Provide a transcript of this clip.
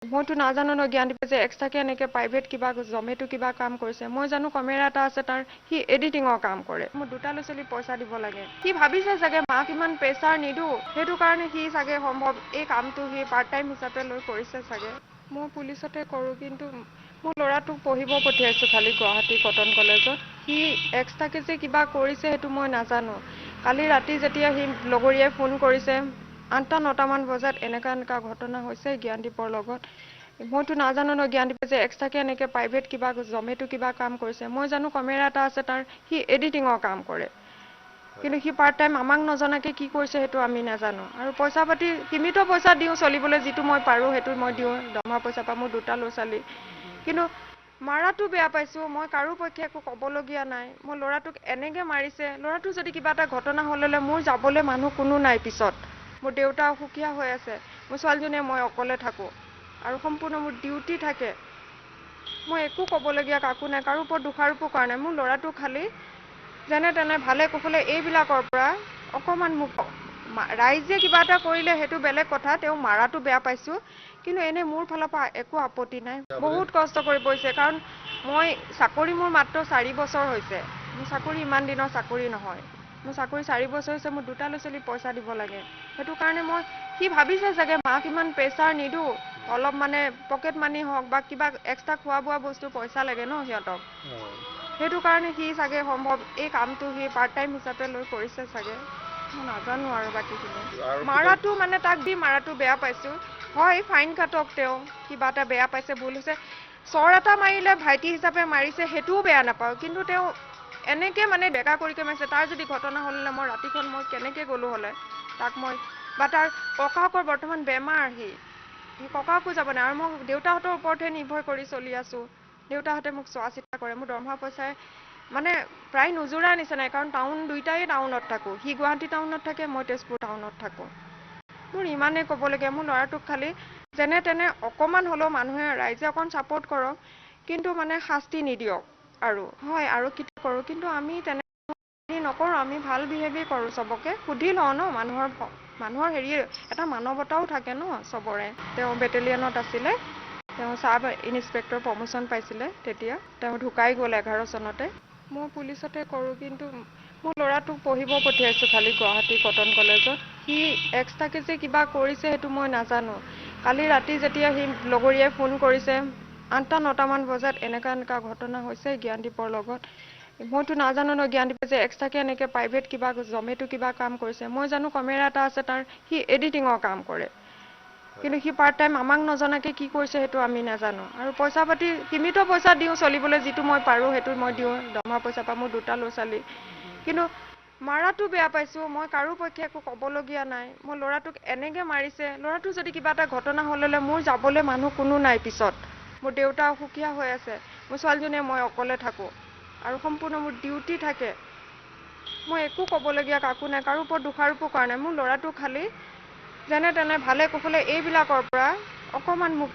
মইতো নাজানো ন জ্ঞানদীপে যে এক্সট্ৰাকে এনেকে প্ৰাইভেট কিবা জমেটো কিবা কাম কৰিছে মই জানো কেমেৰা এটা আছে তাৰ সি এডিটিঙৰ কাম কৰে মোৰ দুটা ল'ৰা ছোৱালী পইচা দিব লাগে সি ভাবিছে চাগে মাক ইমান প্ৰেছাৰ নিদো সেইটো কাৰণে সি চাগে সম্ভৱ এই কামটো সি পাৰ্ট টাইম হিচাপে লৈ কৰিছে চাগে মই পুলিচতে কৰোঁ কিন্তু মোৰ ল'ৰাটোক পঢ়িব পঠিয়াইছোঁ খালি গুৱাহাটী কটন কলেজত সি এক্সট্ৰাকে যে কিবা কৰিছে সেইটো মই নাজানো কালি ৰাতি যেতিয়া সি লগৰীয়াই ফোন কৰিছে 8-9মান বজাত এনেকা ঘটনা হৈছে জ্ঞানদীপৰ লগত মইতো নাজানো ন জ্ঞানদীপে যে এক্সট্ৰাকে এনেকে প্ৰাইভেট কিবা জমেটো কিবা কাম কৰিছে মই জানো কেমেৰা এটা আছে তাৰ সি এডিটিঙৰ কাম কৰে কিন্তু সি পাৰ্ট টাইম আমাক নজনাকে কি কৰিছে সেইটো আমি নাজানো আৰু পইচা পাতি সীমিত পইচা দিওঁ চলিবলৈ যিটো মই পাৰোঁ সেইটো মই দিওঁ দৰমহা পইচা পা মোৰ দুটা ল'ৰা ছোৱালী কিন্তু মাৰাটো বেয়া পাইছোঁ মই কাৰো পক্ষে একো ক'বলগীয়া নাই মই ল'ৰাটোক এনেকে মাৰিছে ল'ৰাটো যদি কিবা এটা ঘটনা হ'লে মোৰ যাবলৈ মানুহ কোনো নাই পিছত মোৰ দেউতা অসুখীয়া হৈ আছে মোৰ ছোৱালীজনীয়ে মই অকলে থাকোঁ আৰু সম্পূৰ্ণ মোৰ ডিউটি থাকে মই একো ক'বলগীয়া কাকো নাই কাৰো ওপৰত দোষাৰোপো কৰা নাই মোৰ ল'ৰাটো খালি যেনে তেনে ভালে কুশলে এইবিলাকৰ পৰা অকণমান মোক ৰাইজে কিবা এটা কৰিলে সেইটো বেলেগ কথা তেওঁ মাৰাটো বেয়া পাইছোঁ কিন্তু এনে মোৰ ফালৰ পৰা একো আপত্তি নাই বহুত কষ্ট কৰি পৰিছে কাৰণ মই চাকৰি মোৰ মাত্ৰ 4 বছৰ হৈছে মোৰ চাকৰি ইমান দিনৰ চাকৰি নহয় মোৰ চাকৰি 4 বছৰ হৈছে মোৰ দুটা ল'ৰা ছোৱালী পইচা দিব লাগে সেইটো কাৰণে মই সি ভাবিছে চাগে মাক ইমান প্ৰেছাৰ নিদো অলপ মানে পকেট মানি হওক বা কিবা এক্সট্ৰা খোৱা বোৱা বস্তু পইচা লাগে ন সিহঁতক সেইটো কাৰণে সি চাগে সম্ভৱ এই কামটো সি পাৰ্ট টাইম হিচাপে লৈ কৰিছে চাগে মই নাজানো আৰু বাকীখিনি মাৰাটো মানে তাক দি মাৰাটো বেয়া পাইছোঁ হয় ফাইন কাটক তেওঁ কিবা এটা বেয়া পাইছে ভুল হৈছে চৰ এটা মাৰিলে ভাইটি হিচাপে মাৰিছে সেইটোও বেয়া নাপাওঁ কিন্তু তেওঁ এনেকে মানে বেকা কৰিকে মাৰিছে তাৰ যদি ঘটনা হ'লে মই ৰাতিখন মই কেনেকে গ'লো হ'লে তাক মই বা তাৰ ককাকৰ বৰ্তমান বেমাৰ সি ককাকো যাব নাই আৰু মই দেউতাহঁতৰ ওপৰতহে নিৰ্ভৰ কৰি চলি আছোঁ দেউতাহঁতে মোক চোৱা চিতা কৰে মোৰ দৰমহা পইচাই মানে প্ৰায় নোজোৰা নিচিনাই কাৰণ টাউন দুইটাই টাউনত থাকোঁ সি গুৱাহাটী টাউনত থাকে মই তেজপুৰ টাউনত থাকোঁ মোৰ ইমানেই ক'বলগীয়া মোৰ ল'ৰাটোক খালি যেনে তেনে অকণমান হ'লেও মানুহে ৰাইজে অকণ ছাপোৰ্ট কৰক কিন্তু মানে শাস্তি নিদিয়ক আৰু হয় আৰু কিটা কৰোঁ কিন্তু আমি তেনে নকৰোঁ আমি ভাল বিহেভেই কৰোঁ চবকে সুধি লওঁ ন মানুহৰ হেৰি এটা মানৱতাও থাকে ন চবৰে তেওঁ বেটেলিয়নত আছিলে তেওঁ চাব ইনস্পেক্টৰ প্ৰমোশ্যন পাইছিলে তেতিয়া তেওঁ ঢুকাই গ'ল 11 চনতে মই পুলিচতে কৰোঁ কিন্তু মোৰ ল'ৰাটোক পঢ়িব পঠিয়াইছোঁ খালি গুৱাহাটী কটন কলেজত সি এক্সট্ৰাকে যে কিবা কৰিছে সেইটো মই নাজানো কালি ৰাতি যেতিয়া সি লগৰীয়াই ফোন কৰিছে 8-9মান বজাত এনেকা ঘটনা হৈছে জ্ঞানদীপৰ লগত মইতো নাজানো ন জ্ঞানদীপে যে এক্সট্ৰাকে এনেকে প্ৰাইভেট কিবা জমেটো কিবা কাম কৰিছে মই জানো কেমেৰা এটা আছে তাৰ সি এডিটিঙৰ কাম কৰে কিন্তু সি পাৰ্ট টাইম আমাক নজনাকে কি কৰিছে সেইটো আমি নাজানো আৰু পইচা পাতি সীমিত পইচা দিওঁ চলিবলৈ যিটো মই পাৰোঁ সেইটো মই দিওঁ দৰমহা পইচা পা মোৰ দুটা ল'ৰা ছোৱালী কিন্তু মাৰাটো বেয়া পাইছোঁ মই কাৰো পক্ষে একো ক'বলগীয়া নাই মই ল'ৰাটোক এনেকে মাৰিছে ল'ৰাটো যদি কিবা এটা ঘটনা হ'লে মোৰ যাবলৈ মানুহ কোনো নাই পিছত মোৰ দেউতা অসুখীয়া হৈ আছে মোৰ ছোৱালীজনীয়ে মই অকলে থাকোঁ আৰু সম্পূৰ্ণ মোৰ ডিউটি থাকে মই একো ক'বলগীয়া কাকো নাই কাৰো ওপৰত দোষাৰোপো কৰা নাই মোৰ ল'ৰাটো খালি যেনে তেনে ভালে কুশলে এইবিলাকৰ পৰা অকণমান মোক